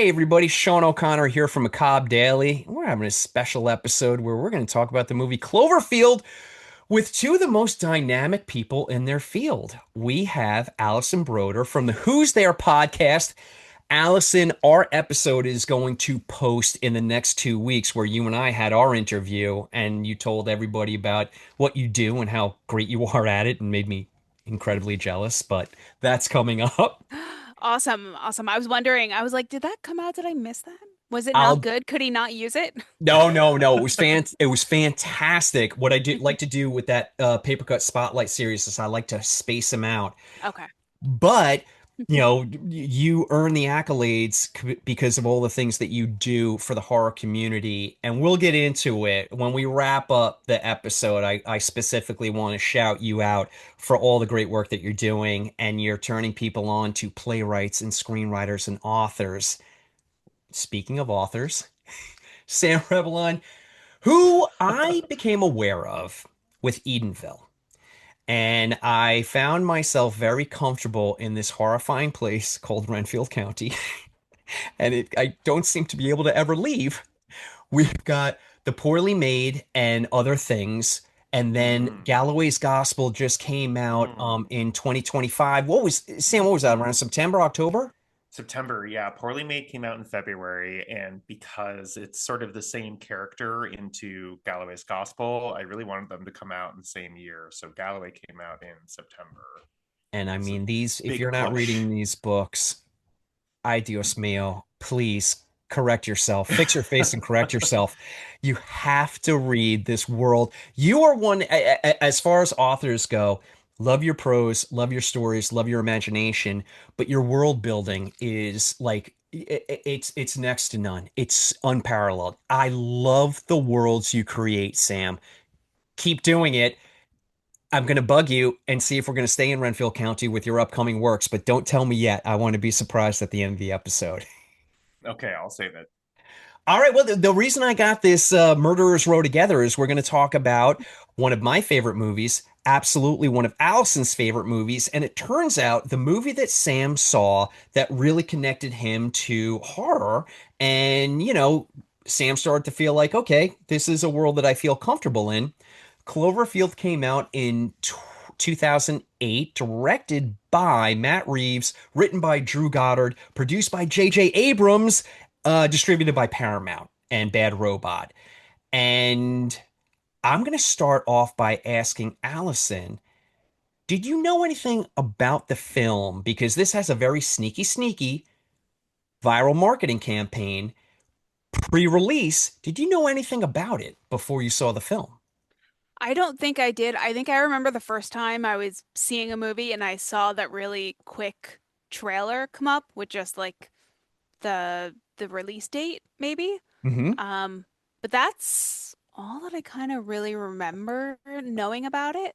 everybody, Sean O'Connor here from Macabre Daily. We're having a special episode where we're going to talk about the movie Cloverfield with two of the most dynamic people in their field. We have Allison Broder from the Who's There podcast. Allison, our episode is going to post in the next 2 weeks where you and I had our interview and you told everybody about what you do and how great you are at it and made me incredibly jealous, but that's coming up. Awesome. Awesome. I was wondering, I was like, did that come out? Did I miss that? Was it not I'll good? Could he not use it? No, no, no. It was fantastic. What I do like to do with that Papercut Spotlight series is I like to space them out. Okay. But, you earn the accolades because of all the things that you do for the horror community. And we'll get into it. When we wrap up the episode, I specifically want to shout you out for all the great work that you're doing. And you're turning people on to playwrights and screenwriters and authors. Speaking of authors, Sam Rebelein, who I became aware of with Edenville. And I found myself very comfortable in this horrifying place called Renfield County. And I don't seem to be able to ever leave. We've got The Poorly Made and Other Things. And then Mm, Galloway's Gospel just came out mm. in 2025. What was that, around September, October? September, yeah. Poorly Made came out in February, and because it's sort of the same character into Galloway's Gospel, I really wanted them to come out in the same year. So Galloway came out in September. And I It's a mean, if big you're not push. reading these books, ay Dios mío, please correct yourself. Fix your face and correct yourself. You have to read this world. You are one, as far as authors go, love your prose, love your stories, love your imagination, but your world building is like it's next to none. It's unparalleled. I love the worlds you create, Sam. Keep doing it. I'm going to bug you and see if we're going to stay in Renfield County with your upcoming works, but don't tell me yet. I want to be surprised at the end of the episode. Okay, I'll save it. All right. Well, the reason I got this Murderers Row together is we're going to talk about one of my favorite movies, absolutely one of Allison's favorite movies. And it turns out the movie that Sam saw that really connected him to horror. And, Sam started to feel like, okay, this is a world that I feel comfortable in. Cloverfield came out in 2008, directed by Matt Reeves, written by Drew Goddard, produced by J.J. Abrams, distributed by Paramount and Bad Robot. And I'm going to start off by asking Allison, did you know anything about the film? Because this has a very sneaky viral marketing campaign pre-release. Did you know anything about it before you saw the film? I don't think I did. I think I remember the first time I was seeing a movie and I saw that really quick trailer come up with just like the release date, maybe. Hmm. Um, but that's all that I kind of really remember knowing about it.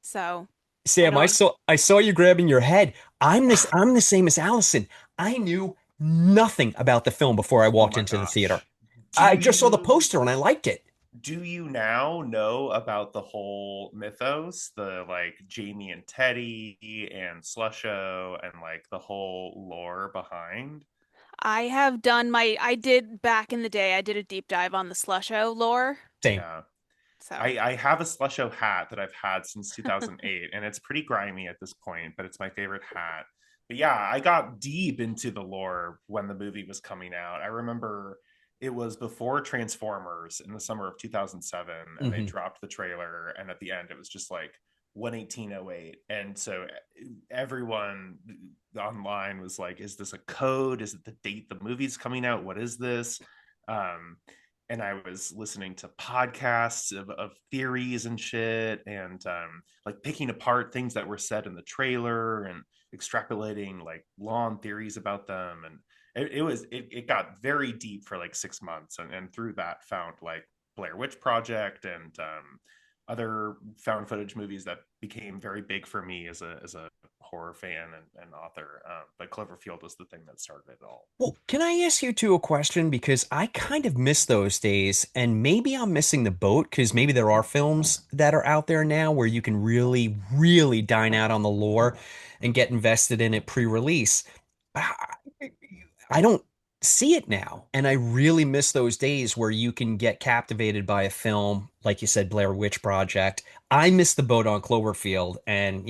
So I Sam, don't. I saw you grabbing your head. I'm the same as Allison. I knew nothing about the film before I Oh walked my into the theater. gosh. I Do just saw the you poster and I liked it. do you now know about the whole mythos, the like Jamie and Teddy and Slusho and like the whole lore behind? I did back in the day, I did a deep dive on the Slusho lore. Same. Yeah. So I have a Slusho hat that I've had since 2008, and it's pretty grimy at this point, but it's my favorite hat. But yeah, I got deep into the lore when the movie was coming out. I remember it was before Transformers in the summer of 2007, and they Hmm. dropped the trailer, and at the end, it was just like 11808. And so everyone online was like, is this a code? Is it the date the movie's coming out? What is this? Um, and I was listening to podcasts of theories and shit, and like picking apart things that were said in the trailer and extrapolating like long theories about them. And it got very deep for like 6 months, and through that found like Blair Witch Project and other found footage movies that became very big for me as a horror fan and author. But Cloverfield was the thing that started it all. Well, can I ask you two a question? Because I kind of miss those days, and maybe I'm missing the boat because maybe there are films that are out there now where you can really dine out on the lore and get invested in it pre-release. I I don't. see it now. And I really miss those days where you can get captivated by a film, like you said, Blair Witch Project. I missed the boat on Cloverfield. And,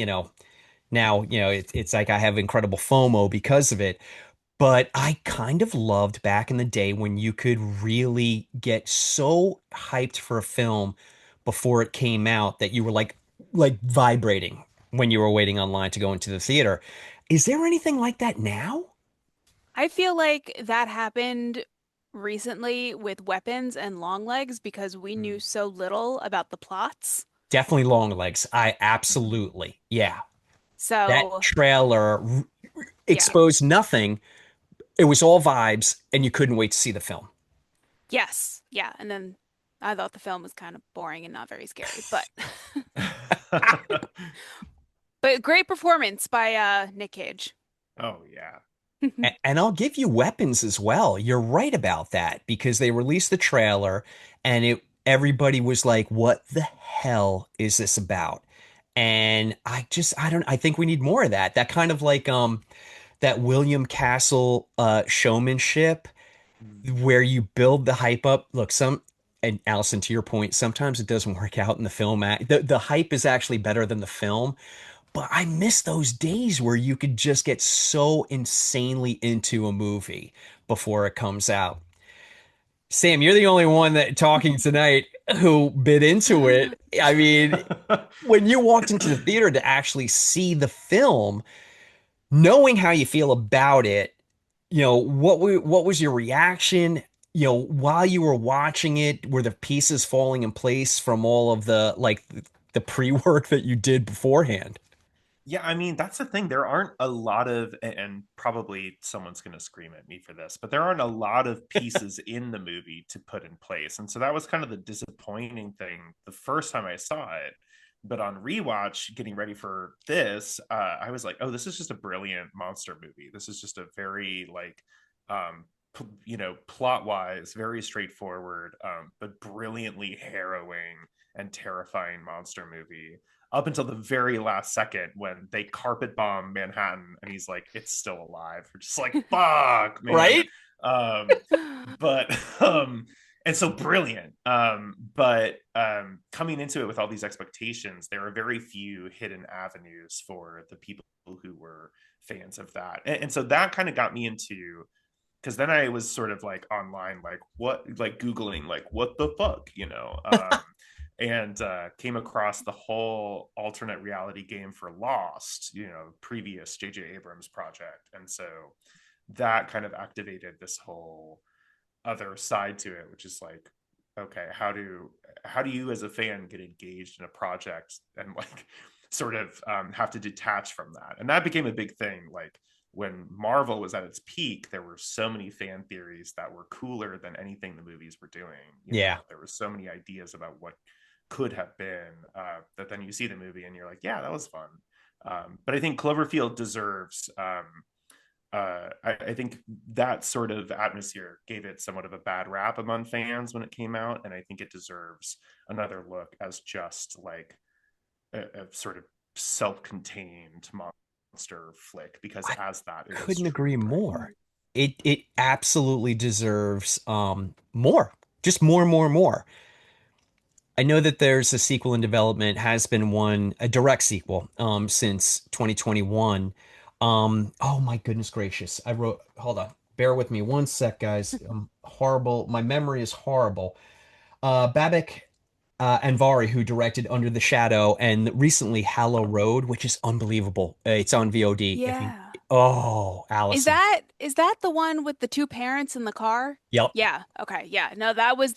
now, it's like I have incredible FOMO because of it. But I kind of loved back in the day when you could really get so hyped for a film before it came out that you were like vibrating when you were waiting online to go into the theater. Is there anything like that now? I feel like that happened recently with Weapons and Long Legs because we knew Mm. so little about the plots. Definitely long legs. I Mhm. absolutely. Yeah. That So, trailer yeah. exposed nothing. It was all vibes, and you couldn't wait to see the film. Yes. Yeah. And then I thought the film was kind of boring and not very scary, but but great performance by Nick Cage. Oh yeah. And I'll give you weapons as well. You're right about that because they released the trailer and everybody was like, "What the hell is this about?" And I think we need more of that. That kind of like that William Castle showmanship Mhm. where you build the hype up. Look, and Allison, to your point, sometimes it doesn't work out in the film. The hype is actually better than the film. But I miss those days where you could just get so insanely into a movie before it comes out. Sam, you're the only one that talking tonight who bit into it. I mean, when you walked into the theater to actually see the film, knowing how you feel about it, what was your reaction? While you were watching it, were the pieces falling in place from all of the pre-work that you did beforehand? Yeah, I mean, that's the thing. There aren't a lot of, and probably someone's going to scream at me for this, but there aren't a lot of pieces in the movie to put in place. And so that was kind of the disappointing thing the first time I saw it. But on rewatch, getting ready for this, I was like, oh, this is just a brilliant monster movie. This is just a very, plot wise, very straightforward, but brilliantly harrowing and terrifying monster movie up until the very last second when they carpet bomb Manhattan and he's like, it's still alive. We're just like, fuck, man. Right? Um, but and so brilliant. But coming into it with all these expectations, there are very few hidden avenues for the people who were fans of that. And so that kind of got me into because then I was sort of like online, like what, like Googling, like what the fuck, and came across the whole alternate reality game for Lost, previous J.J. Abrams project. And so that kind of activated this whole other side to it, which is like, okay, how do you as a fan get engaged in a project and like sort of have to detach from that? And that became a big thing. Like when Marvel was at its peak, there were so many fan theories that were cooler than anything the movies were doing. Yeah. There were so many ideas about what could have been that then you see the movie and you're like, yeah, that was fun. But I think Cloverfield deserves I think that sort of atmosphere gave it somewhat of a bad rap among fans when it came out, and I think it deserves another look as just like a sort of self-contained monster flick because I as that it is couldn't truly agree brilliant. more. It absolutely deserves more. Just more and more and more. I know that there's a sequel in development, has been one, a direct sequel, since 2021. Oh my goodness gracious. Hold on, bear with me one sec, guys. Horrible. My memory is horrible. Babak Anvari, who directed Under the Shadow and recently Hallow Road, which is unbelievable. It's on VOD. Yeah. Oh, Is Allison. that the one with the two parents in the car? Yep. Yeah. Okay. Yeah. No, that was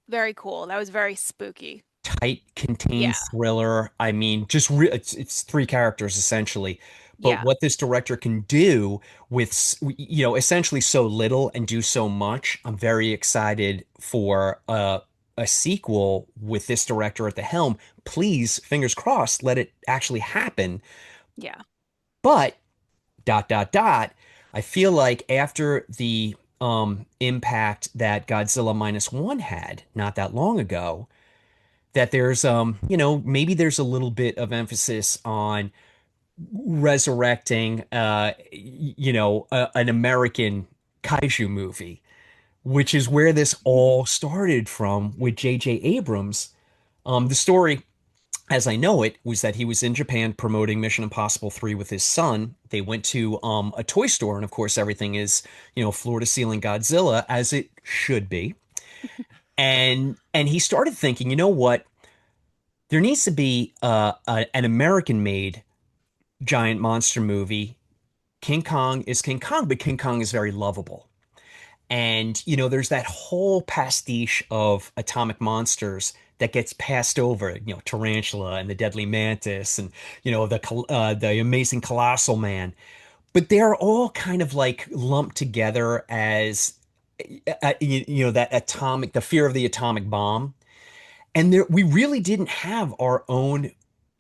very cool. That was very spooky. Tight, contained Yeah. thriller. I mean, it's three characters essentially. But Yeah. what this director can do with, essentially so little and do so much, I'm very excited for a sequel with this director at the helm. Please, fingers crossed, let it actually happen. Yeah. But dot dot dot, I feel like after the impact that Godzilla minus one had not that long ago, that there's maybe there's a little bit of emphasis on resurrecting an American Kaiju movie, which is where this all started from with J.J. Abrams. The story, as I know it, was that he was in Japan promoting Mission Impossible 3 with his son. They went to a toy store, and of course, everything is, floor to ceiling Godzilla, as it should be. And he started thinking, you know what? There needs to be an American-made giant monster movie. King Kong is King Kong, but King Kong is very lovable. And, there's that whole pastiche of atomic monsters that gets passed over, Tarantula and the Deadly Mantis and, the amazing Colossal Man. But they're all kind of like lumped together as, that the fear of the atomic bomb. And we really didn't have our own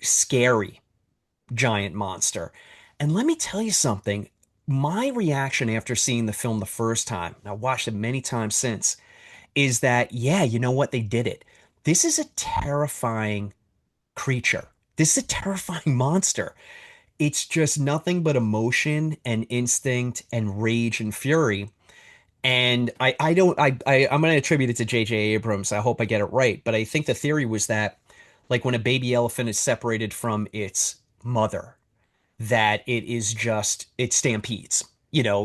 scary giant monster. And let me tell you something. My reaction after seeing the film the first time, and I watched it many times since, is that, yeah, you know what? They did it. This is a terrifying creature. This is a terrifying monster. It's just nothing but emotion and instinct and rage and fury. And I don't, I'm going to attribute it to J.J. Abrams. I hope I get it right. But I think the theory was that, like, when a baby elephant is separated from its mother, that it stampedes,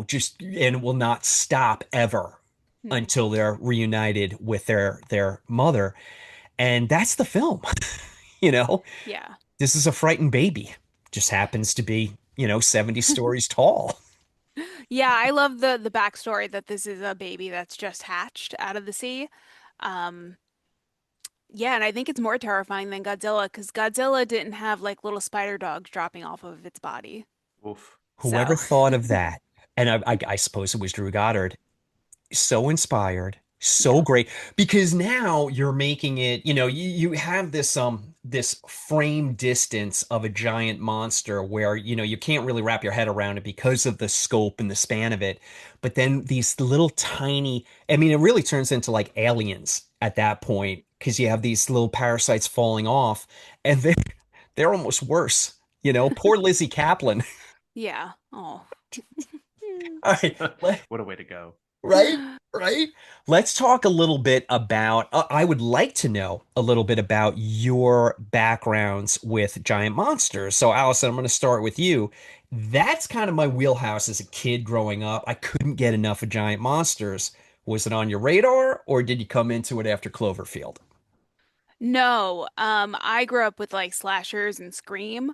just and will not stop ever Hmm. until they're reunited with their mother. And that's the film. You know, Yeah. this is a frightened baby. Just happens to be, 70 stories tall. Yeah, I love the backstory that this is a baby that's just hatched out of the sea. Um, yeah, and I think it's more terrifying than Godzilla because Godzilla didn't have like little spider dogs dropping off of its body. Oof. Whoever So, thought of that? And I suppose it was Drew Goddard. So inspired, so yeah. great, because now you're making it, you have this frame distance of a giant monster where, you can't really wrap your head around it because of the scope and the span of it. But then these little tiny, I mean, it really turns into like aliens at that point because you have these little parasites falling off and they're almost worse. Poor Lizzie Kaplan. Yeah. Oh. All right, What a way to go. right? Right? Let's talk a little bit about, I would like to know a little bit about your backgrounds with giant monsters. So, Allison, I'm going to start with you. That's kind of my wheelhouse as a kid growing up. I couldn't get enough of giant monsters. Was it on your radar or did you come into it after Cloverfield? No, I grew up with like slashers and Scream.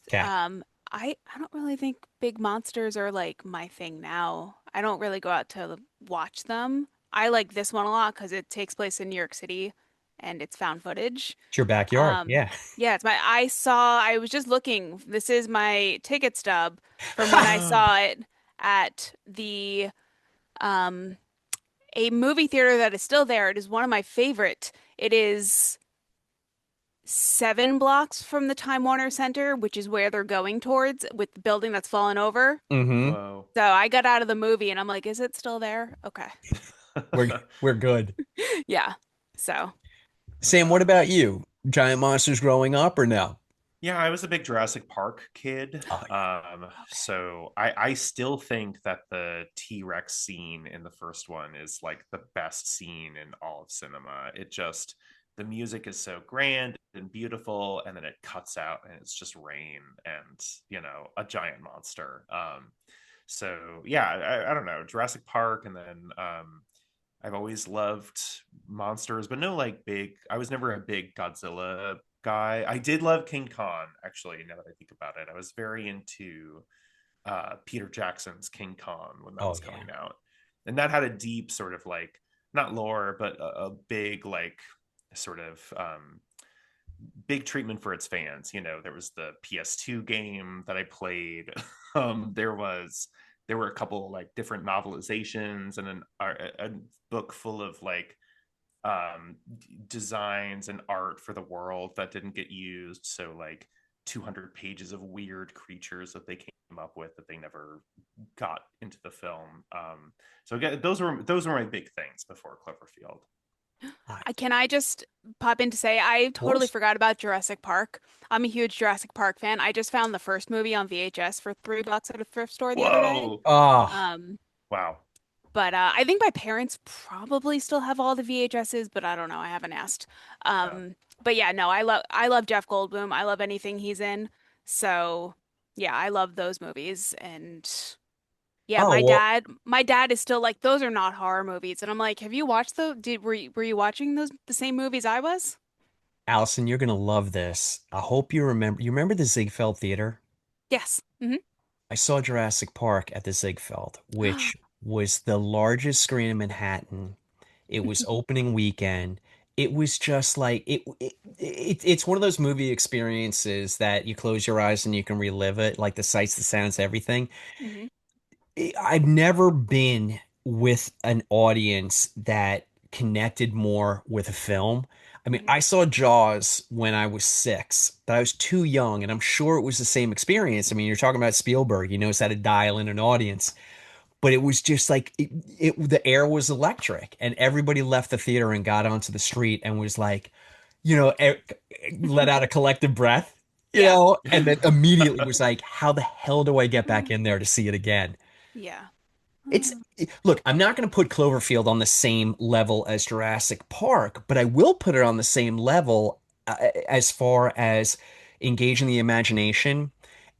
Okay. Um, I don't really think big monsters are like my thing now. I don't really go out to watch them. I like this one a lot because it takes place in New York City and it's found footage. It's your backyard. Um, Yeah. yeah, I was just looking. This is my ticket stub from when I saw it at the um a movie theater that is still there. It is one of my favorite. It is 7 blocks from the Time Warner Center, which is where they're going towards with the building that's fallen over. Mm-hmm. Whoa. So I got out of the movie and I'm like, is it still there? Okay. We're good. Yeah. So, Sam, what about you? Giant monsters growing up or no? Yeah, I was a big Jurassic Park kid. Oh yeah. Okay. So I still think that the T-Rex scene in the first one is like the best scene in all of cinema. It just the music is so grand and beautiful, and then it cuts out and it's just rain and a giant monster. So yeah, I don't know, Jurassic Park, and then I've always loved monsters, but no like big. I was never a big Godzilla guy. I did love King Kong, actually, now that I think about it. I was very into Peter Jackson's King Kong when that Oh was yeah. coming out. And that had a deep sort of like, not lore, but a big like sort of big treatment for its fans. There was the PS2 game that I played. There were a couple like different novelizations and a book full of like designs and art for the world that didn't get used. So like 200 pages of weird creatures that they came up with that they never got into the film. So again, those were my big things before Cloverfield. Of can I just pop in to say I totally course. forgot about Jurassic Park. I'm a huge Jurassic Park fan. I just found the first movie on VHS for $3 at a thrift store the other day. Whoa! Oh, Um, Wow. But I think my parents probably still have all the VHSs, but I don't know. I haven't asked. Yeah. But yeah, no, I love Jeff Goldblum. I love anything he's in. So yeah, I love those movies. And yeah, Oh, my well, dad, my dad is still like, those are not horror movies. And I'm like, have you watched were you watching the same movies I was? Allison, you're gonna love this. I hope you remember the Ziegfeld Theater? Yes. I saw Jurassic Park at the Ziegfeld, which was the largest screen in Manhattan. It was opening weekend. It was just like it's one of those movie experiences that you close your eyes and you can relive it, like the sights, the sounds, everything. Hmm. I've never been with an audience that connected more with a film. I mean, Hmm. I saw Jaws when I was 6, but I was too young, and I'm sure it was the same experience. I mean, you're talking about Spielberg, he knows how to dial in an audience, but it was just like the air was electric, and everybody left the theater and got onto the street and was like, you know, let out a collective breath, Yeah. and then immediately was like, how the hell do I get back in there to see it again? Yeah. It's Look, I'm not going to put Cloverfield on the same level as Jurassic Park, but I will put it on the same level as far as engaging the imagination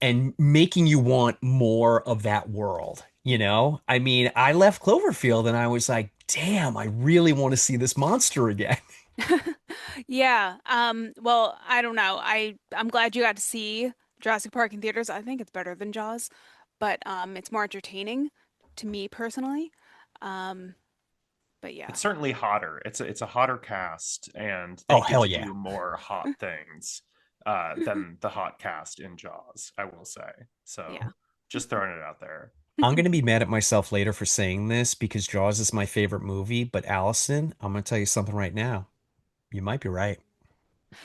and making you want more of that world. I mean, I left Cloverfield and I was like, damn, I really want to see this monster again. Yeah. Well, I don't know. I'm glad you got to see Jurassic Park in theaters. I think it's better than Jaws, but it's more entertaining to me personally. Um, but yeah. It's certainly hotter. It's a hotter cast, and Oh, they get hell to yeah. do more hot things than the hot cast in Jaws, I will say. Yeah. So just throwing it out there. I'm going to be mad at myself later for saying this because Jaws is my favorite movie, but Allison, I'm going to tell you something right now. You might be right.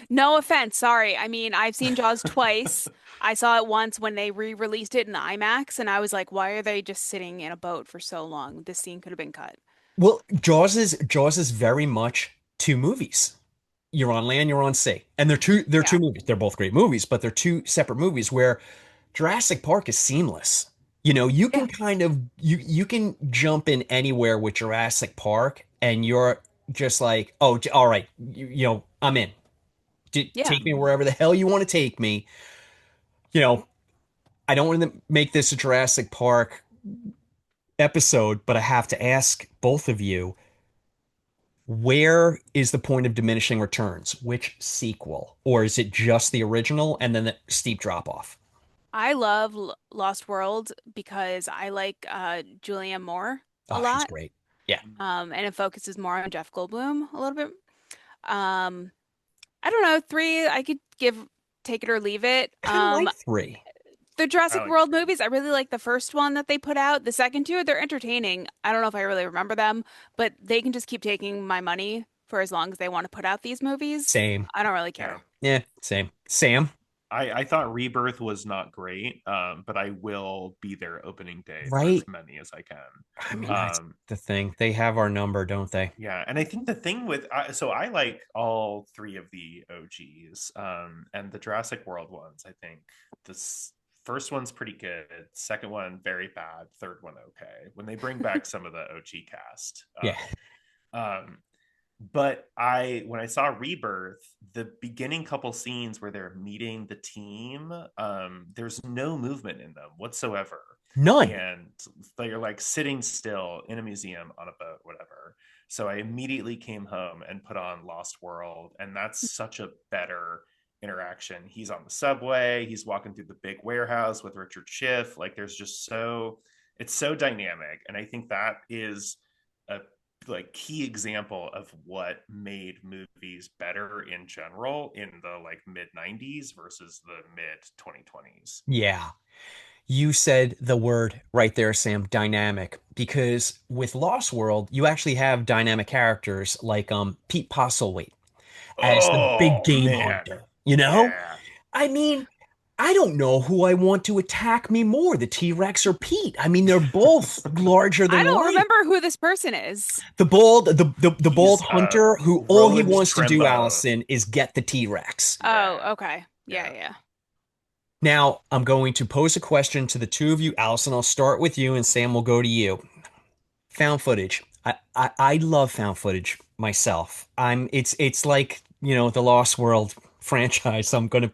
No offense, sorry. I mean, I've seen Jaws twice. I saw it once when they re-released it in IMAX, and I was like, why are they just sitting in a boat for so long? This scene could have been cut. Well, Jaws is very much two movies. You're on land, you're on sea. And they're two Yeah. movies. They're both great movies, but they're two separate movies where Jurassic Park is seamless. You Yeah. can kind of you can jump in anywhere with Jurassic Park and you're just like, "Oh, all right, I'm in. Yeah. Take me wherever the hell you want to take me." You know, I don't want to make this a Jurassic Park episode, but I have to ask both of you, where is the point of diminishing returns? Which sequel? Or is it just the original and then the steep drop off? I love Lost World because I like Julianne Moore a Oh, she's lot. great. Yeah. And it focuses more on Jeff Goldblum a little bit. Um, I don't know, three, I could give take it or leave it. Kind of like 3. The I Jurassic like World three. movies, I really like the first one that they put out. The second two, they're entertaining. I don't know if I really remember them, but they can just keep taking my money for as long as they want to put out these movies. Same. I don't really Yeah. care. Yeah, same. Sam, I thought Rebirth was not great, but I will be there opening day for right? as many as I can. I mean, that's Um, the thing. They have our number, don't they? yeah, and I think the thing with so I like all three of the OGs, and the Jurassic World ones. I think this first one's pretty good, second one very bad, third one okay. When they bring back some of the OG cast, Yeah. um, but when I saw Rebirth, the beginning couple scenes where they're meeting the team, there's no movement in them whatsoever, None. and they're like sitting still in a museum on a boat, whatever. So I immediately came home and put on Lost World, and that's such a better interaction. He's on the subway, he's walking through the big warehouse with Richard Schiff. Like there's just it's so dynamic, and I think that is a like key example of what made movies better in general in the like mid 90s versus the mid 2020s. Yeah. You said the word right there, Sam, dynamic, because with Lost World, you actually have dynamic characters like Pete Postlethwaite as the big Oh game man. hunter. Yeah. I mean, I don't know who I want to attack me more, the T-Rex or Pete. I mean, they're both larger I than don't life. remember who this person is. The bald He's hunter who all he Roland wants to do, Trembo. Allison, is get the T-Rex. Yeah. Oh, okay. Yeah, Yeah. yeah. Now, I'm going to pose a question to the two of you. Allison, I'll start with you, and Sam will go to you. Found footage. I love found footage myself. It's like, the Lost World franchise. I'm gonna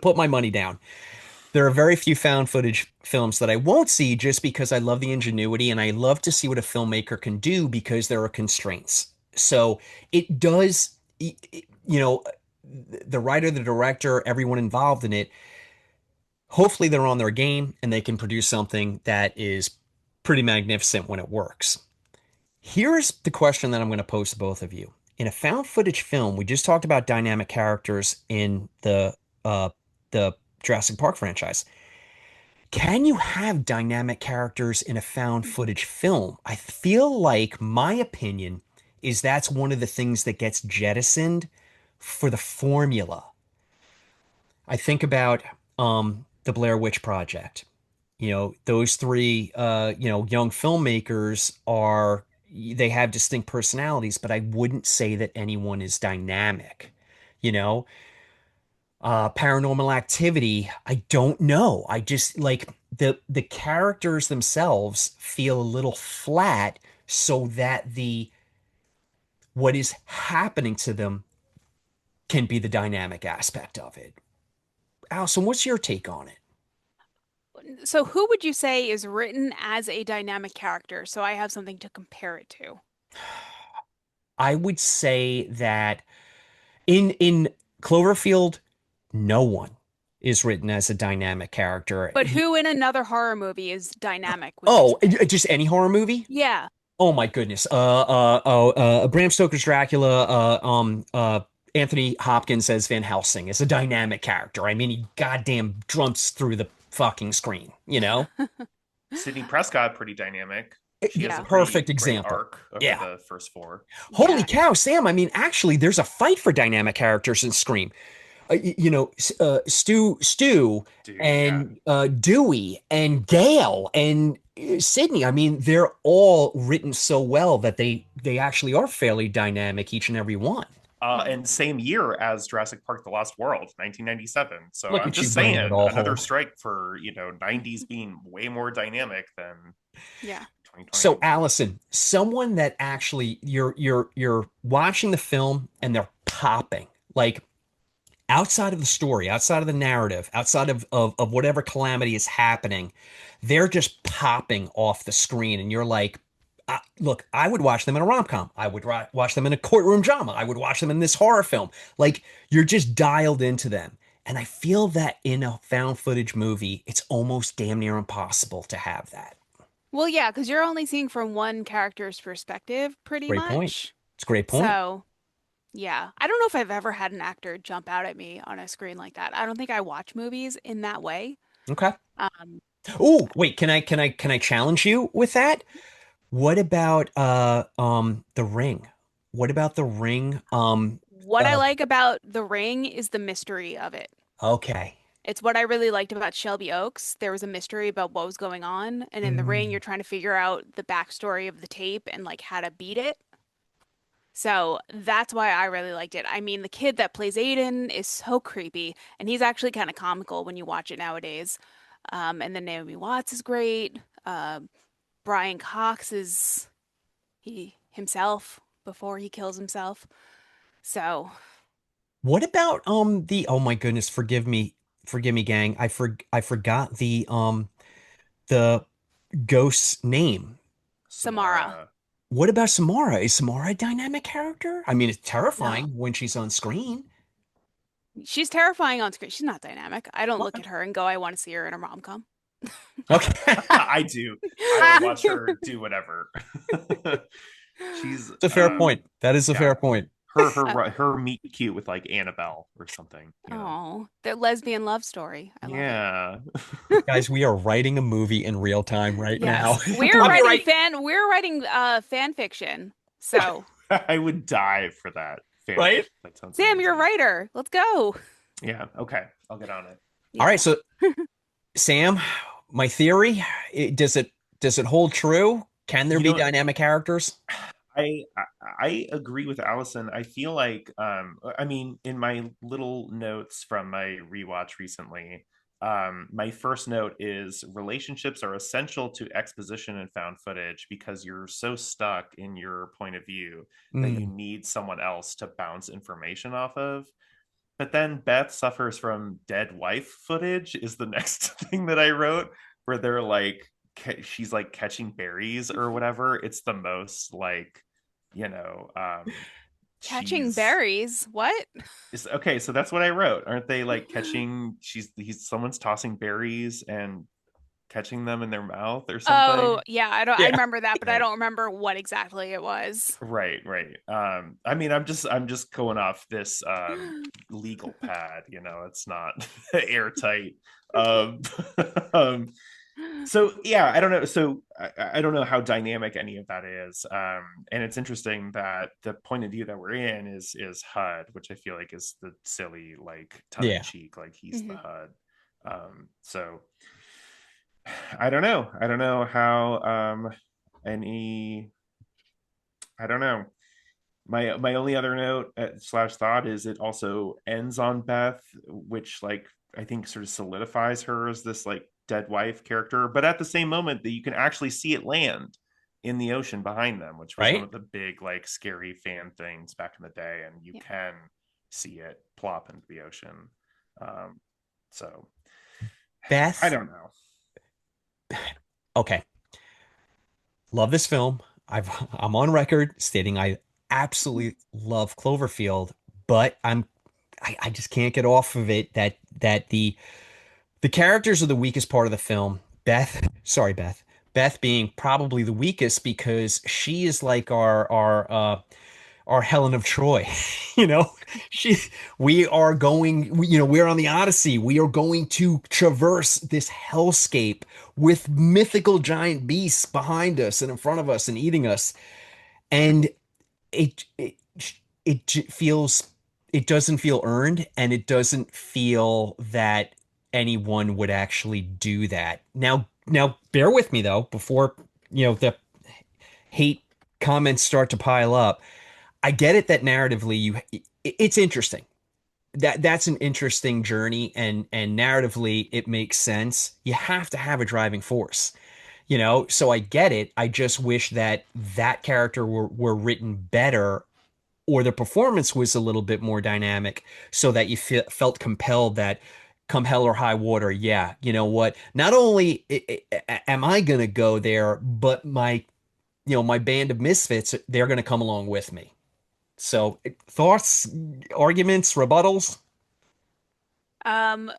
put my money down. There are very few found footage films that I won't see just because I love the ingenuity and I love to see what a filmmaker can do because there are constraints. So it does, the writer, the director, everyone involved in it, hopefully they're on their game and they can produce something that is pretty magnificent when it works. Here's the question that I'm going to pose to both of you. In a found footage film, we just talked about dynamic characters in the Jurassic Park franchise. Can you have dynamic characters in a found footage film? I feel like my opinion is that's one of the things that gets jettisoned for the formula. I think about the Blair Witch Project. Those three young filmmakers are they have distinct personalities, but I wouldn't say that anyone is dynamic. You know, Paranormal Activity, I don't know. I just like the characters themselves feel a little flat so that the what is happening to them can be the dynamic aspect of it. Allison, what's your take on it? So who would you say is written as a dynamic character? So I have something to compare it to. I would say that in Cloverfield, no one is written as a dynamic character. But who in another horror movie is dynamic, would you Oh, say? just any horror movie? Yeah. Oh my goodness. Bram Stoker's Dracula, Anthony Hopkins as Van Helsing is a dynamic character. I mean, he goddamn jumps through the fucking screen, you know? Sidney Prescott, pretty dynamic. She has a Yeah. pretty Perfect great example. arc over Yeah. the first four. Holy Yeah. cow, Sam. I mean, actually, there's a fight for dynamic characters in Scream. Stu Dude, yeah. and Dewey and Gail and Sydney. I mean, they're all written so well that they actually are fairly dynamic, each and every one. And same year as Jurassic Park: The Lost World, 1997. So Look I'm at you just bringing it saying, all another home. strike for 90s being way more dynamic than Yeah. 2020. So, Allison, someone that actually you're watching the film and they're popping like outside of the story, outside of the narrative, outside of whatever calamity is happening, they're just popping off the screen, and you're like, look, I would watch them in a rom-com. I would watch them in a courtroom drama. I would watch them in this horror film. Like you're just dialed into them. And I feel that in a found footage movie, it's almost damn near impossible to have that. Well, yeah, because you're only seeing from one character's perspective, pretty Great point. much. It's a great point. So, yeah. I don't know if I've ever had an actor jump out at me on a screen like that. I don't think I watch movies in that way. Okay. Um, Oh, wait, can I challenge you with that? What about The Ring? What about The Ring? what I Uh like about The Ring is the mystery of it. okay. It's what I really liked about Shelby Oaks. There was a mystery about what was going on, and in The Ring, Mm. you're trying to figure out the backstory of the tape and like how to beat it. So that's why I really liked it. I mean, the kid that plays Aiden is so creepy, and he's actually kind of comical when you watch it nowadays. And then Naomi Watts is great. Brian Cox is he himself before he kills himself. So, What about the oh my goodness, forgive me, gang. I forgot the ghost's name. Samara. Samara. What about Samara? Is Samara a dynamic character? I mean, it's No. terrifying when she's on screen. She's terrifying on screen. She's not dynamic. I don't look Okay. at her and go, I want to see her in a rom-com. Okay. I do. I would watch her do whatever. She's It's a fair point. That is a yeah. fair point. Her meet cute with like Annabelle or something. Oh, the lesbian love story. I love it. Yeah. Guys, we are writing a movie in real time right now. Yes. We're I'm writing right. fan fiction. So, I would die for that Right? fanfic. That sounds Sam, you're a amazing. writer. Let's go. Yeah, okay. I'll get on it. All Yeah. right, so Sam, my theory, does it hold true? Can there You be know, dynamic characters? I agree with Allison. I feel like I mean, in my little notes from my rewatch recently, My first note is relationships are essential to exposition and found footage because you're so stuck in your point of view that you Mm. need someone else to bounce information off of. But then Beth suffers from dead wife footage, is the next thing that I wrote, where they're like, she's like catching berries or whatever. It's the most like, you know, Catching she's berries? What? is okay. So that's what I wrote. Aren't they like catching? Someone's tossing berries and catching them in their mouth or Oh, something. yeah, I Yeah. remember that, but I Right. don't remember what exactly it was. Right. I mean, I'm just going off this legal pad, it's not airtight. Um, um, so yeah, I don't know. So I don't know how dynamic any of that is. And it's interesting that the point of view that we're in is HUD, which I feel like is the silly, like tongue in Yeah. cheek, like he's the Mhm. HUD. So I don't know. I don't know how any I don't know. My only other note slash thought is it also ends on Beth, which like I think sort of solidifies her as this like dead wife character. But at the same moment that you can actually see it land in the ocean behind them, which was one Right. of the big like scary fan things back in the day, and you Yeah. can see it plop into the ocean. Um, so I Beth. don't know. Okay. Love this film. I'm on record stating I absolutely love Cloverfield, but I just can't get off of it that the characters are the weakest part of the film. Beth being probably the weakest because she is like our Helen of Troy. You know, she we are going, we're on the Odyssey. We are going to traverse this hellscape with mythical giant beasts behind us and in front of us and eating us. And it it feels, it doesn't feel earned, and it doesn't feel that anyone would actually do that. Now bear with me though before the hate comments start to pile up. I get it that narratively it's interesting. That's an interesting journey, and narratively it makes sense. You have to have a driving force. So I get it. I just wish that that character were written better, or the performance was a little bit more dynamic, so that you felt compelled that come hell or high water, yeah, you know what? Not only am I going to go there, but my band of misfits, they're going to come along with me. So, thoughts, arguments, rebuttals? Um,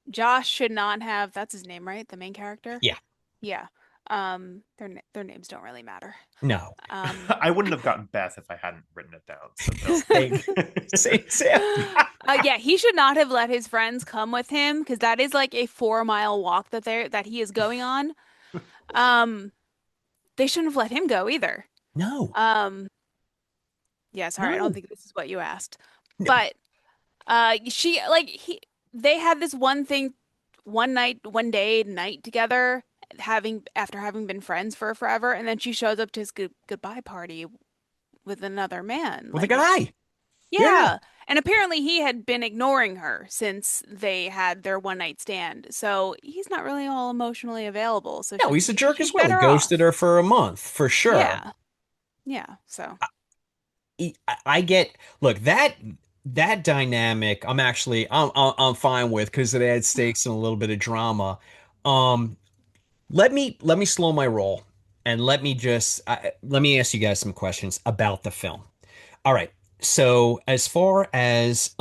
Josh should not have, that's his name, right? The main character? Yeah, Yeah. Their names don't really matter. no. Um, I wouldn't have gotten Beth if I hadn't written it down. So don't. Same, same. yeah, he should not have let his friends come with him because that is like a 4 mile walk that he is going on. Um, they shouldn't have let him go either. No, Um, yeah, sorry, I don't no. think this is what you asked. No. But she like he they had this one thing one day night together after having been friends for forever, and then she shows up to his goodbye party with another man. With a Like guy. Yeah. yeah. And apparently he had been ignoring her since they had their one night stand. So he's not really all emotionally available. So No, he's a jerk as she's well. He better ghosted off. her for a month, for sure. Yeah. Yeah. So I get, look, that dynamic I'm fine with because it adds stakes and a little bit of drama. Um, let me slow my roll, and let me ask you guys some questions about the film. All right. So as far as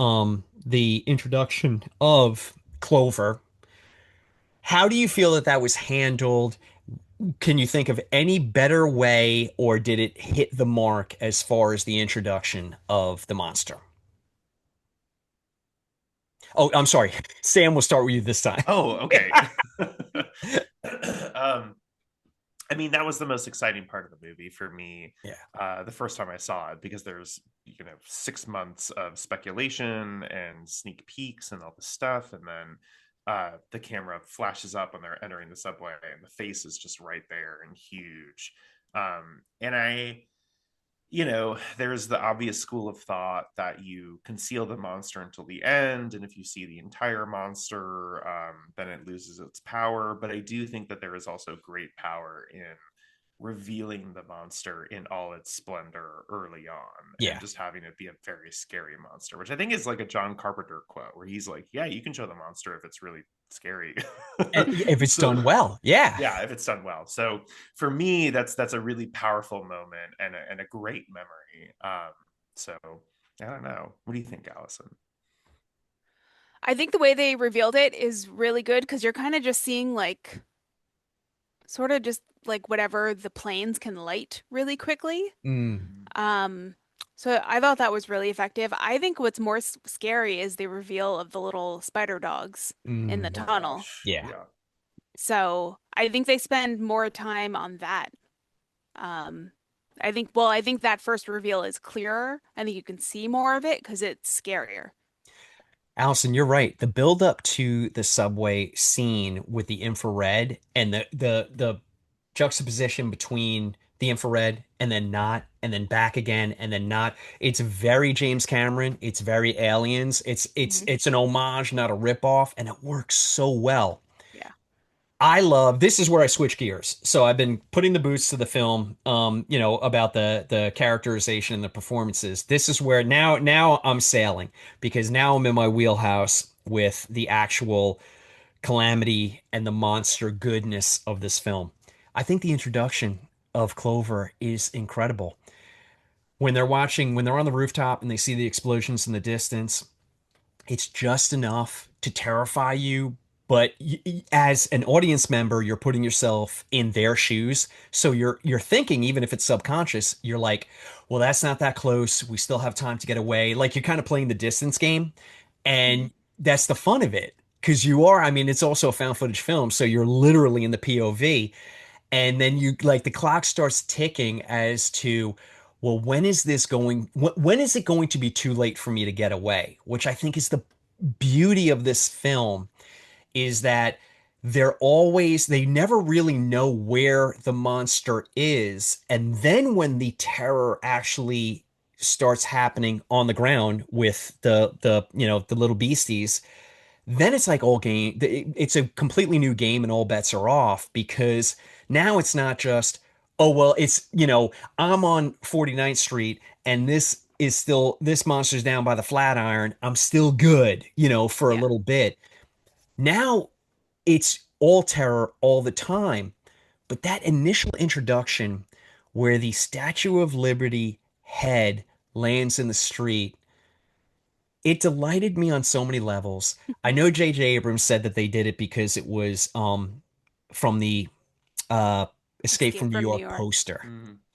the introduction of Clover, how do you feel that was handled? Can you think of any better way, or did it hit the mark as far as the introduction of the monster? Oh, I'm sorry. Sam will start with you this time. Oh, okay. um, I mean, that was the most exciting part of the movie for me, Yeah. the first time I saw it, because there's 6 months of speculation and sneak peeks and all this stuff, and then the camera flashes up when they're entering the subway, and the face is just right there and huge. And there's the obvious school of thought that you conceal the monster until the end, and if you see the entire monster, then it loses its power. But I do think that there is also great power in revealing the monster in all its splendor early on and Yeah. just having it be a very scary monster, which I think is like a John Carpenter quote where he's like, yeah, you can show the monster if it's really scary. If it's So done well. Yeah. yeah, if it's done well. So for me, that's a really powerful moment and a great memory. So I don't know. What do you think, Allison? I think the way they revealed it is really good because you're kind of just seeing like sort of just like whatever the planes can light really quickly. Mm, Um, so I thought that was really effective. I think what's more scary is the reveal of the little spider dogs in the mm, Oh my tunnel. gosh. yeah. Yeah. So I think they spend more time on that. Um, I think that first reveal is clearer. I think you can see more of it because it's scarier. Allison, you're right. The build up to the subway scene with the infrared and the juxtaposition between the infrared and then not and then back again and then not. It's very James Cameron. It's very Aliens. Mhm. It's an homage, not a ripoff, and it works so well. Yeah. I love this is where I switch gears. So I've been putting the boots to the film, about the characterization and the performances. This is where now I'm sailing because now I'm in my wheelhouse with the actual calamity and the monster goodness of this film. I think the introduction of Clover is incredible. When they're on the rooftop and they see the explosions in the distance, it's just enough to terrify you, but as an audience member, you're putting yourself in their shoes. So you're thinking, even if it's subconscious, you're like, well, that's not that close. We still have time to get away. Like you're kind of playing the distance game. Mhm. And that's the fun of it. Because I mean, it's also a found footage film. So you're literally in the POV. And then you like the clock starts ticking as to, well, when is it going to be too late for me to get away? Which I think is the beauty of this film is that they never really know where the monster is. And then when the terror actually starts happening on the ground with the little beasties, then it's like all game. It's a completely new game, and all bets are off because now it's not just, oh, well, I'm on 49th Street and this monster's down by the Flatiron. I'm still good, for a Yeah. little bit. Now it's all terror all the time. But that initial introduction where the Statue of Liberty head lands in the street, it delighted me on so many levels. I know J.J. Abrams said that they did it because it was from the uh, Escape from Escape New from New York York. poster,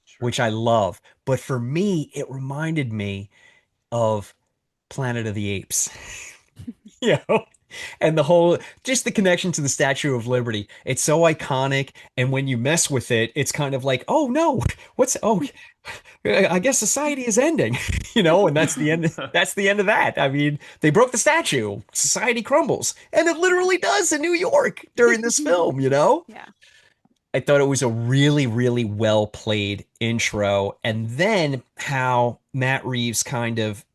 Sure. which I love. But for me, it reminded me of Planet of the Apes. you know, and the whole just the connection to the Statue of Liberty. It's so iconic, and when you mess with it, it's kind of like, oh no, I guess society is ending, and that's the end. That's the end of that. I mean, they broke the statue, society crumbles, and it Yeah. literally does in New York during this film. Yeah. I thought it was a really, really well played intro, and then how Matt Reeves kind of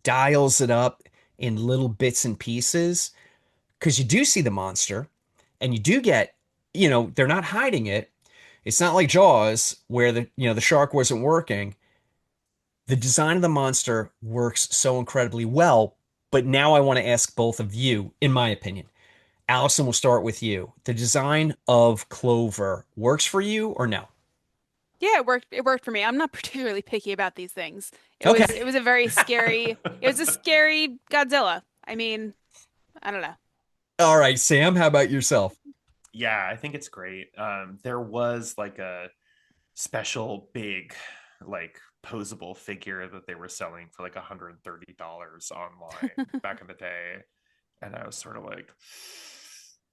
dials it up in little bits and pieces because you do see the monster and you do get, they're not hiding it. It's not like Jaws where the shark wasn't working. The design of the monster works so incredibly well. But now I want to ask both of you, in my opinion. Allison, we'll start with you. The design of Clover works for you or no? Yeah, it worked. It worked for me. I'm not particularly picky about these things. It Okay. was it was a very scary. It was a scary Godzilla. I mean, I don't know. All right, Sam, how about yourself? Yeah, I think it's great. There was like a special big, like posable figure that they were selling for like $130 online back in the day. And I was sort of like,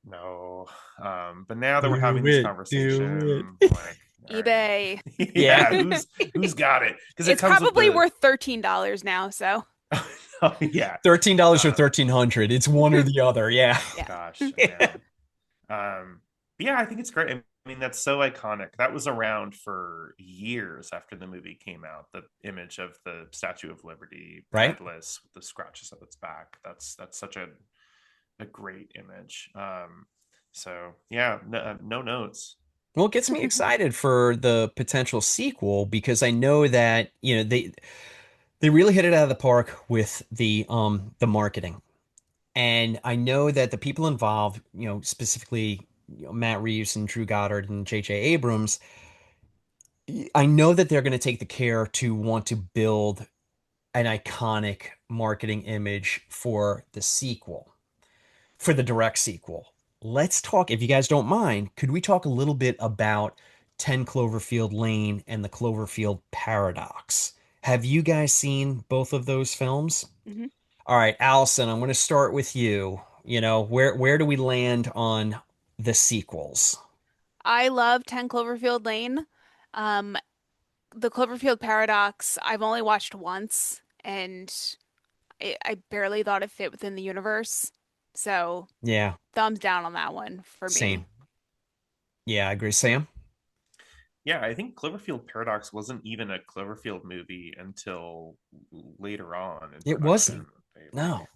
no. But now that we're having this Do conversation, it. like, all right. eBay. Yeah. Yeah, who's got it? Because it It's comes with probably the worth $13 now, so oh yeah. $13 or 1300. It's one or the other. Yeah. Oh yeah. gosh, I know. Yeah, I think it's great. I mean, that's so iconic. That was around for years after the movie came out. The image of the Statue of Liberty, right? headless with the scratches of its back. That's such a great image. So yeah, no notes. Well, it gets me excited for the potential sequel because I know that, they really hit it out of the park with the marketing. And I know that the people involved, specifically Matt Reeves and Drew Goddard and J.J. Abrams, I know that they're going to take the care to want to build an iconic marketing image for the sequel, for the direct sequel. Let's talk, if you guys don't mind, could we talk a little bit about 10 Cloverfield Lane and the Cloverfield Paradox? Have you guys seen both of those films? Hmm. All right, Allison, I'm going to start with you. Where do we land on the sequels? I love 10 Cloverfield Lane. Um, the Cloverfield Paradox, I've only watched once, and I barely thought it fit within the universe. So, Yeah, thumbs down on that one for me. same. Yeah, I agree. Sam? Yeah, I think Cloverfield Paradox wasn't even a Cloverfield movie until later on in It production. wasn't. They like, No.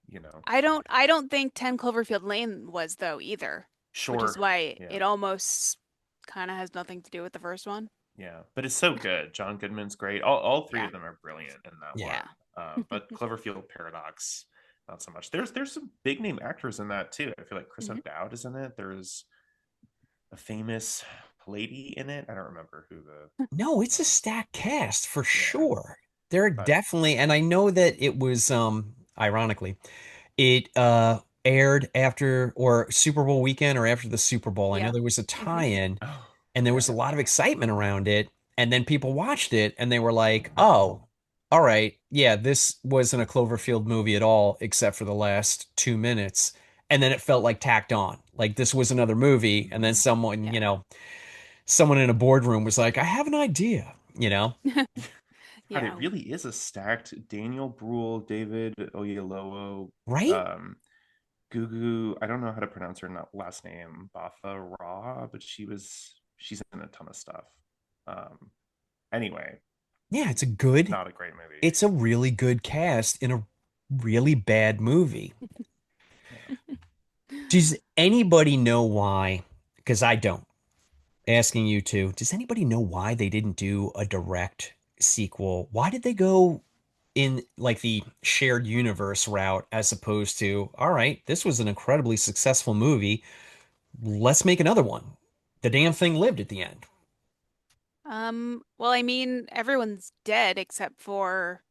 you know, I don't think 10 Cloverfield Lane was though either, which is sure, why yeah, it almost kind of has nothing to do with the first one. yeah, but it's so good. John Goodman's great. All three Yeah. of them are brilliant in that Yeah. one. Yeah. But Cloverfield Paradox, not so much. There's some big name actors in that too. I feel like Chris Mhm. O'Dowd is in it. There's a famous lady in it. I don't remember who the No, it's a stacked cast for yeah, sure. There are but definitely, and I know that it was ironically, it aired after or Super Bowl weekend or after the Super Bowl. I know Yeah. there was a Hmm. tie-in oh and there yeah, was a lot of excitement around it. And then people watched it and they were like, oh, all right, yeah, this wasn't a Cloverfield movie at all, except for the last 2 minutes. And then it felt like tacked on. Like this was another movie. And then someone, Yeah. someone in a boardroom was like, I have an idea. God, it Yeah. really is a stacked Daniel Bruhl, David Oyelowo, Right? um, Gugu. I don't know how to pronounce her last name, Batha Raw, but she's in a ton of stuff. Um, anyway, Yeah, not a great movie. it's a really good cast in a really bad movie. Yeah. Does anybody know why? Because I don't. Asking you to, does anybody know why they didn't do a direct sequel? Why did they go in like the shared universe route as opposed to, all right, this was an incredibly successful movie. Let's make another one. The damn thing lived at the end. Well, I mean, everyone's dead except for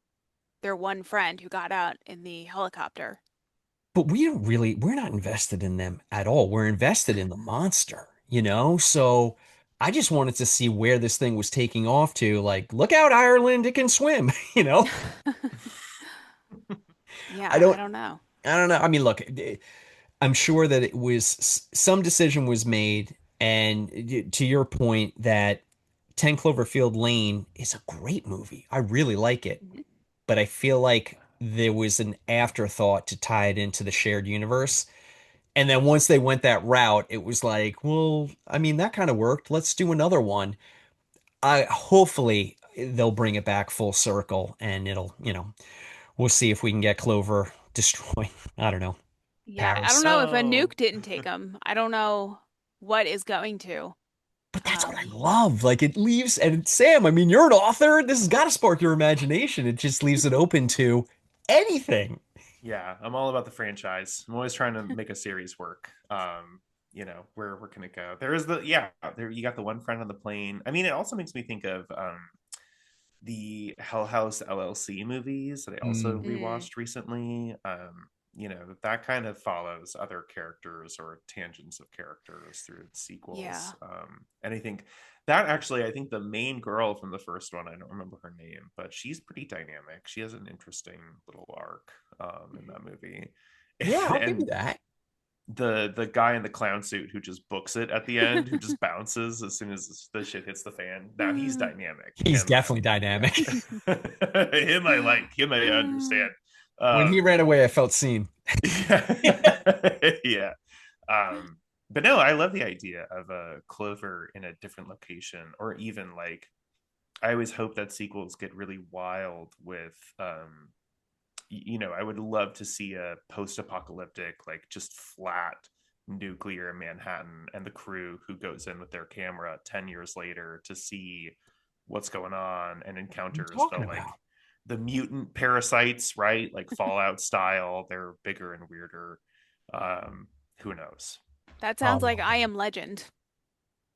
their one friend who got out in the helicopter. But we're not invested in them at all. We're invested in the monster. So I just wanted to see where this thing was taking off to. Like, look out, Ireland, it can swim, you know? I Yeah, I don't, don't know. I don't know. I mean, look, I'm sure that it was some decision was made. And to your point, that 10 Cloverfield Lane is a great movie. I really like it. Mhm. But I feel like there was an afterthought to tie it into the shared universe. And then once they went that route, it was like, well, I mean, that kind of worked. Let's do another one. I hopefully they'll bring it back full circle and we'll see if we can get Clover destroying, I don't know, Yeah, I don't Paris. know if a No. nuke didn't take him. I don't know what is going to. But that's what I Um, love. Like it leaves, and Sam, I mean, you're an author. This has got to spark your imagination. It just leaves it open to anything. Yeah, I'm all about the franchise. I'm always trying to make a series work. Where can it go? There is the yeah, there you got the one friend on the plane. I mean, it also makes me think of the Hell House LLC movies that I also Mm, mm, rewatched recently. That kind of follows other characters or tangents of characters through yeah. sequels. And I think the main girl from the first one, I don't remember her name, but she's pretty dynamic. She has an interesting little arc in Mhm. that movie. yeah, I'll give you And that. the guy in the clown suit who just books it at the end, who just bounces as soon as the shit hits the fan. Now he's dynamic. He's Him, definitely yeah, dynamic. him I like. Him I understand. When he Um, ran away, I felt seen. yeah, yeah. But no, I love the idea of a Clover in a different location, or even like I always hope that sequels get really wild with I would love to see a post-apocalyptic, like just flat nuclear Manhattan, and the crew who goes in with their camera 10 years later to see what's going on and What are you encounters talking like about? the mutant parasites, right? Like Fallout style. They're bigger and weirder. Who knows? That Oh, sounds like I Am Legend.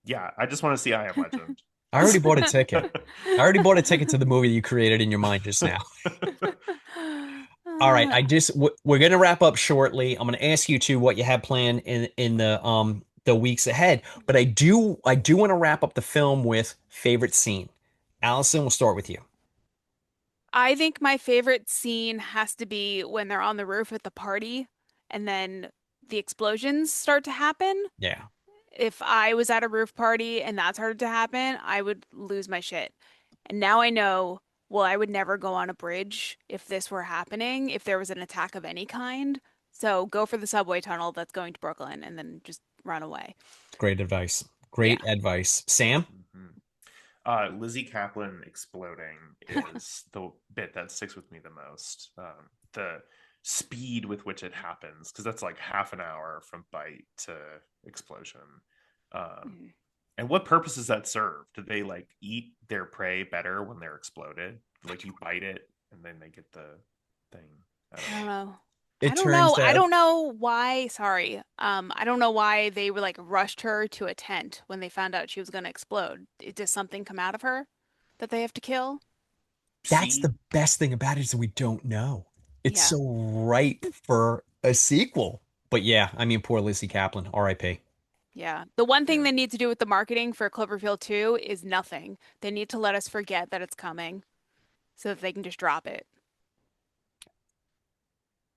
Yeah, I just want to see I Am Legend. I already bought a ticket. I already bought a ticket to the movie you created in your mind just now. All right, we're gonna wrap up shortly. I'm gonna ask you two what you have planned in the weeks ahead, but I do want to wrap up the film with favorite scene. Allison, we'll start with you. I think my favorite scene has to be when they're on the roof at the party and then the explosions start to happen. Yeah, If I was at a roof party and that started to happen, I would lose my shit. And now I know, well, I would never go on a bridge if this were happening, if there was an attack of any kind. So go for the subway tunnel that's going to Brooklyn and then just run away. great advice. Yeah. Great advice. Sam? Mhm. Lizzie Kaplan exploding is the bit that sticks with me the most. The speed with which it happens, because that's like half an hour from bite to explosion. Um, Mhm. and what purpose does that serve? Do they like eat their prey better when they're exploded? Like you bite it and then they get the thing. I don't I don't know. know. I It don't know. turns I out don't know why. Sorry. I don't know why they were like rushed her to a tent when they found out she was going to explode. Does something come out of her that they have to kill? that's See, the best thing about it is that we don't know. It's Yeah. so ripe for a sequel. But yeah, I mean, poor Lizzie Kaplan, R.I.P. Yeah. The one thing yeah. they need to do with the marketing for Cloverfield 2 is nothing. They need to let us forget that it's coming so that they can just drop it.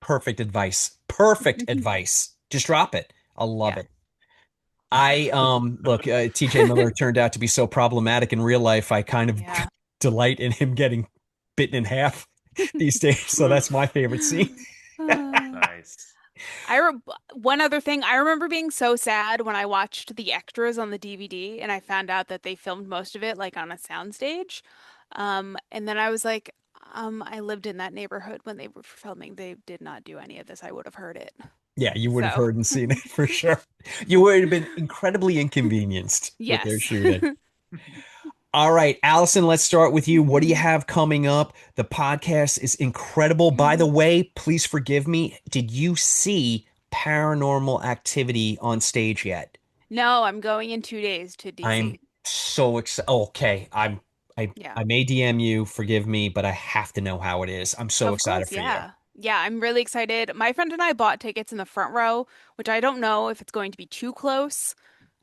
Perfect advice. Perfect advice. Just drop it. I love Yeah. it. I look, TJ Miller turned out to be so problematic in real life. I kind of Yeah. delight in him getting bitten in half these days. So that's my favorite scene. Nice. I re One other thing, I remember being so sad when I watched the extras on the DVD and I found out that they filmed most of it like on a soundstage. And then I was like, I lived in that neighborhood when they were filming. They did not do any of this. I would have heard it. Yeah, you would have So, heard and seen it for sure. You would have been incredibly inconvenienced with their yes. shooting. All right, Allison, let's start with you. What do you have coming up? The podcast is incredible. By the way, please forgive me. Did you see Paranormal Activity on stage yet? No, I'm going in 2 days to I'm DC. so excited. Okay, I Yeah. I may DM you, forgive me, but I have to know how it is. I'm so Of excited course, for you. yeah. Yeah, I'm really excited. My friend and I bought tickets in the front row, which I don't know if it's going to be too close,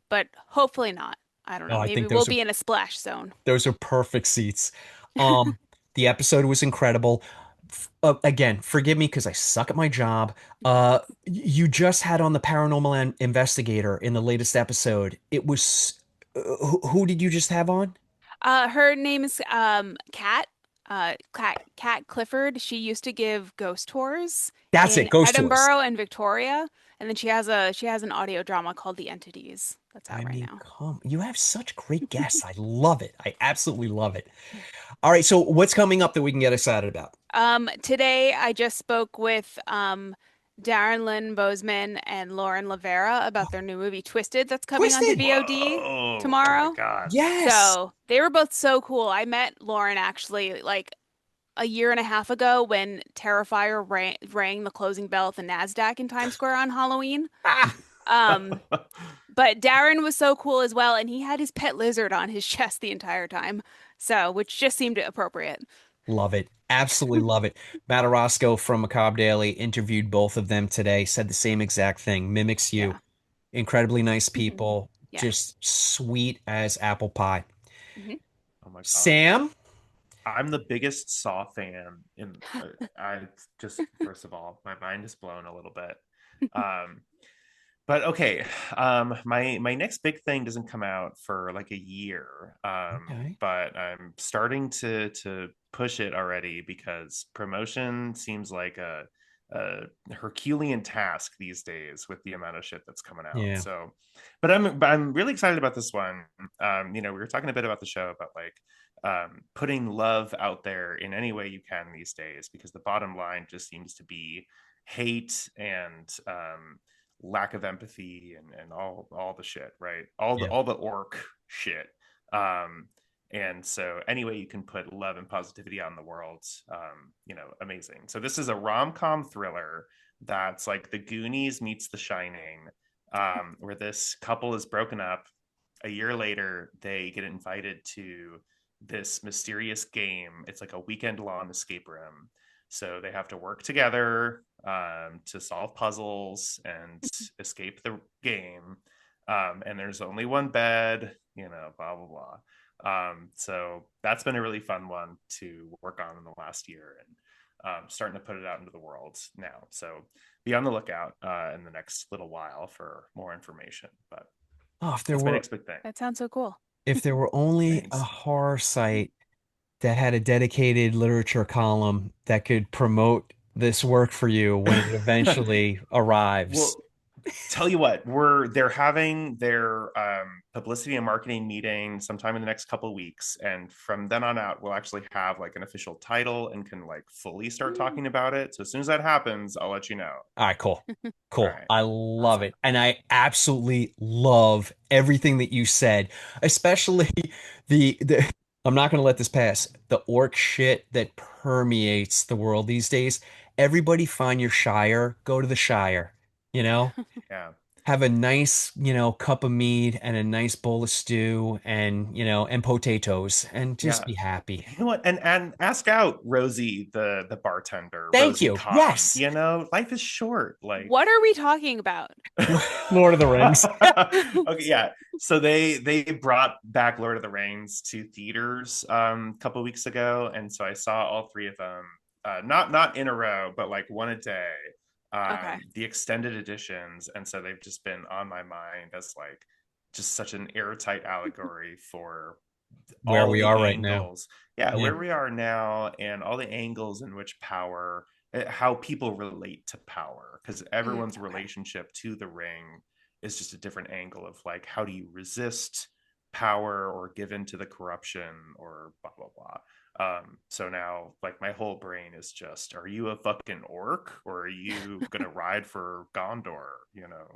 but hopefully not. I don't Oh, know. I Maybe think we'll be in a splash zone. those are perfect seats. Um, the episode was incredible. Again, forgive me because I suck at my job. You just had on the paranormal investigator in the latest episode. It was who did you just have on? Her name is Kat. Kat Clifford. She used to give ghost tours That's in it, Ghost Tours. Edinburgh and Victoria, and then she has an audio drama called The Entities. That's out I right mean, now. come, you have such great guests. I love it. I absolutely love it. All right, so what's coming up that we can get excited about? Today I just spoke with Darren Lynn Bozeman and Lauren Lavera about their new movie Twisted that's coming onto Twisted. VOD Whoa. Oh my tomorrow. God. Yes. So they were both so cool. I met Lauren actually like a year and a half ago when Terrifier rang the closing bell at the NASDAQ in Times Square on Halloween. Ah, Um, but Darren was so cool as well, and he had his pet lizard on his chest the entire time. So, which just seemed appropriate. love it. Absolutely love it. Matt Orozco from Macabre Daily interviewed both of them today, said the same exact thing. Mimics you. Yeah. Incredibly nice Mhm. people, Yes. just sweet as apple pie. Hmm. Oh my God. Sam? I'm the biggest Saw fan in I just first of all, my mind is blown a little bit. Um but okay, my next big thing doesn't come out for like a year. Okay. But I'm starting to push it already because promotion seems like a Herculean task these days with the amount of shit that's coming out. Yeah. So, but I'm really excited about this one. We were talking a bit about the show, but like putting love out there in any way you can these days, because the bottom line just seems to be hate and lack of empathy and all the shit, right? Yeah. All the orc shit. Um, and so any way you can put love and positivity out in the world, amazing. So this is a rom-com thriller that's like The Goonies meets The Shining, where this couple is broken up. A year later, they get invited to this mysterious game. It's like a weekend-long escape room. So they have to work together to solve puzzles and escape the game. And there's only one bed, blah, blah, blah. So that's been a really fun one to work on in the last year, and starting to put it out into the world now. So be on the lookout in the next little while for more information. But if there that's my were next big thing. That sounds so cool. if there were only a Thanks. horror site that had a dedicated literature column that could promote this work for you when it eventually arrives. Well, tell you what, they're having their publicity and marketing meeting sometime in the next couple of weeks, and from then on out we'll actually have like an official title and can like fully start talking about it. So as soon as that happens, I'll let you know. All right, cool. Cool. All right. I love Awesome. it. And I absolutely love everything that you said, especially the I'm not going to let this pass. The orc shit that permeates the world these days. Everybody find your shire, go to the shire, you know? Yeah. Have a nice, cup of mead and a nice bowl of stew and potatoes and just Yeah. be happy. You know what? And ask out Rosie, the bartender, Thank Rosie you. Kahn. Yes. Life is short. Like, What are we talking about? Lord of the Rings. Okay, yeah. So they brought back Lord of the Rings to theaters a couple weeks ago, and so I saw all three of them, not in a row, but like one a day. Okay. The extended editions, and so they've just been on my mind as like just such an airtight allegory for Where all we the are right now. angles. Yeah, Yeah. where we are now, and all the angles in which power, how people relate to power, because everyone's Okay. relationship to the ring is just a different angle of like, how do you resist power or give in to the corruption or blah blah blah. So now like my whole brain is just, are you a fucking orc or are you gonna ride for Gondor,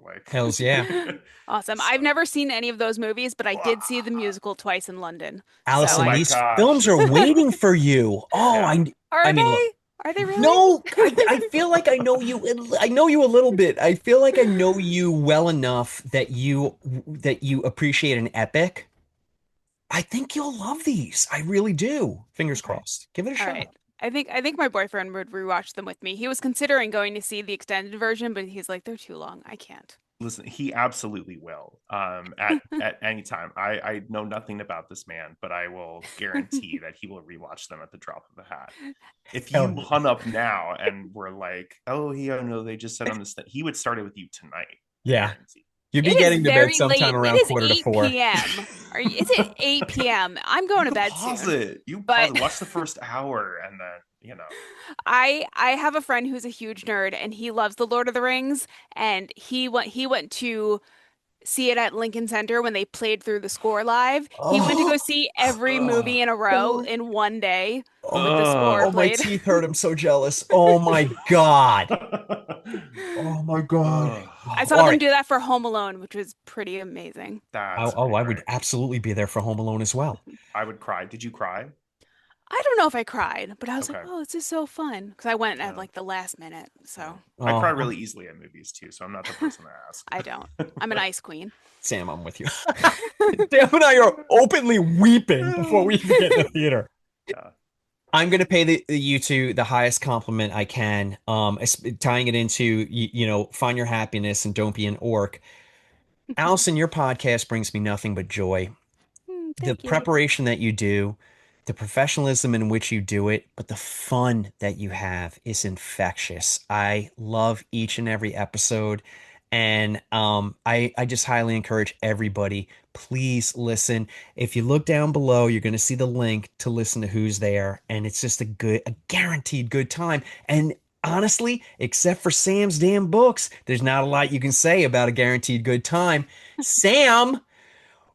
like Hells yeah. Awesome. so I've never seen any of those movies, but I did see the Wow. musical twice in London. So Oh Allison, my I these gosh. films are waiting for you. Oh, Yeah. I Are mean, look, they? Are they really? no, I feel like I know you. I know you a little bit. I feel like I know you well enough that you appreciate an epic. I think you'll love these. I really do. Fingers Okay. crossed. Give it a All right. shot. I think my boyfriend would rewatch them with me. He was considering going to see the extended version, but he's like, they're too long. I can't. Listen, he absolutely will. At any time. I know nothing about this man, but I will guarantee that he will rewatch them at the drop of a hat. If Hell you yeah. hung up now and were like, "Oh, yeah, no, they just said on this," he would start it with you tonight. I Yeah. guarantee. You'd be It is getting to bed very sometime late. It around is quarter to 4. 8 p.m. Is it 8 p.m.? I'm You going to can bed pause soon. it. You pause But it. Watch the first hour, and then I have a friend who's a huge nerd and he loves the Lord of the Rings and he went to see it at Lincoln Center when they played through the score live. He went to Oh, go see every movie in a row oh, in one day oh, with the score oh, my played. teeth hurt. I'm so jealous. Oh my God. Oh my God. Ugh. I Oh, saw all them right. do that for Home Alone, which was pretty amazing. That's I would great. absolutely be there for Home Alone as well. I would cry. Did you cry? I don't know if I cried, but I was like, Okay. "Oh, this is so fun." Because I went at No. like the last minute, so I cry Oh, really easily at movies too, so I'm not the person to ask. I don't. I'm an ice queen. Sam, I'm with you. Sam and I are openly weeping before we even get in the theater. Yeah. I'm going to pay you two the highest compliment I can, tying it into, find your happiness and don't be an orc. Allison, your podcast brings me nothing but joy. The Thank you. preparation that you do, the professionalism in which you do it, but the fun that you have is infectious. I love each and every episode. And I just highly encourage everybody, please listen. If you look down below, you're going to see the link to listen to Who's There. And it's just a guaranteed good time. And honestly, except for Sam's damn books, there's not a lot you can say about a guaranteed good time. Sam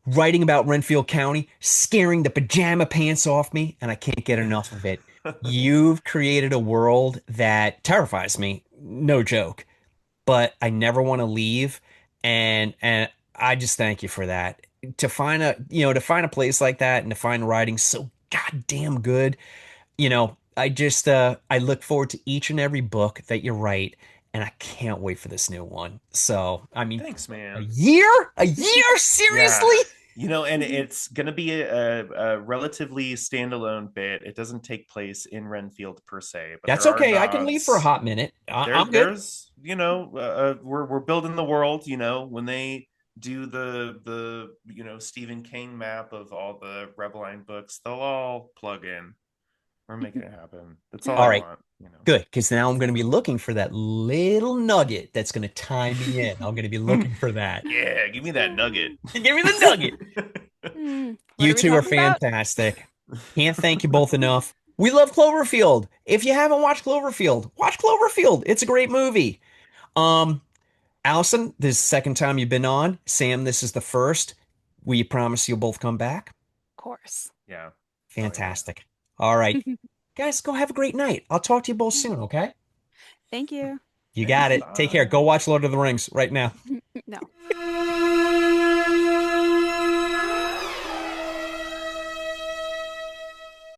writing about Renfield County, scaring the pajama pants off me, and I can't get enough of it. You've created a world that terrifies me, no joke, but I never want to leave, and I just thank you for that. To find a place like that and to find writing so goddamn good, I look forward to each and every book that you write, and I can't wait for this new one. So, I mean, Thanks, a man. year? A year? Yeah. Seriously? And it's going to be a relatively standalone bit. It doesn't take place in Renfield per se, but That's there are okay. I can leave for a nods. hot minute. I'm good. There's, we're building the world. When they do the Stephen King map of all the Rebelein books, they'll all plug in. We're making it happen. That's all All I right. want. Good, because now I'm going to be looking for that little nugget that's going to tie me in. I'm going to be looking for that. Yeah, give me that nugget. Give me the nugget. What You are we two are talking about? fantastic. Can't thank you both enough. We love Cloverfield. If you haven't watched Cloverfield, watch Cloverfield. It's a great movie. Um, Allison, this is the second time you've been on. Sam, this is the first. Will you promise you'll both come back? Of course. Yeah. Oh yeah. Fantastic. All right. Guys, go have a great night. I'll talk to you both soon, okay? Thank you. You Thanks. got it. Take care. Go Bye. watch Lord of the Rings right now. No.